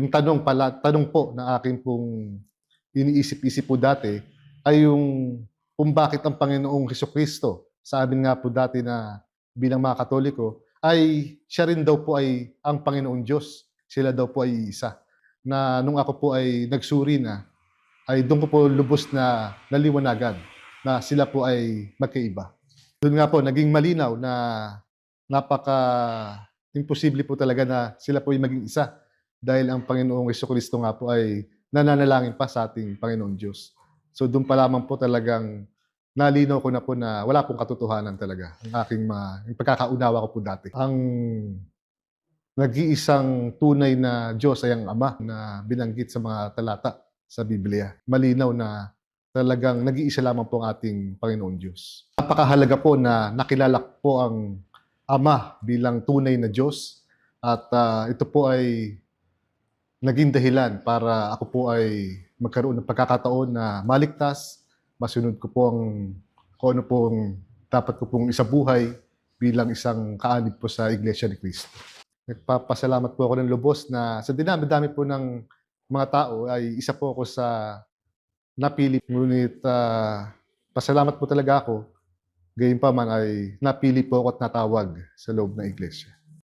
yung tanong po na akin pong iniisip-isip po dati ay yung kung bakit ang Panginoong Hesukristo, sa amin nga po dati na bilang mga Katoliko, ay siya rin daw po ay ang Panginoong Diyos. Sila daw po ay isa. Na nung ako po ay nagsuri na, ay doon ko po lubos na naliwanagan na sila po ay magkaiba. Doon nga po, naging malinaw na napaka-imposible po talaga na sila po ay maging isa dahil ang Panginoong Hesukristo nga po ay nananalangin pa sa ating Panginoong Diyos. So doon pa lamang po talagang nalinaw ko na po na wala pong katotohanan talaga ang aking yung pagkakaunawa ko po dati. Ang nag-iisang tunay na Diyos ay ang Ama na binanggit sa mga talata sa Biblia. Malinaw na talagang nag-iisa lamang po ang ating Panginoong Diyos. Napakahalaga po na nakilala ko po ang Ama bilang tunay na Diyos at ito po ay naging dahilan para ako po ay magkaroon ng pagkakataon na maligtas, masunod ko po kung ano pong dapat ko pong isabuhay bilang isang kaanib po sa Iglesia ni Cristo. Nagpapasalamat po ako ng lubos na sa dinami-dami po ng mga tao ay isa po ako sa napili. Ngunit pasalamat po talaga ako, gayon pa man ay napili po ako at natawag sa loob ng Iglesia.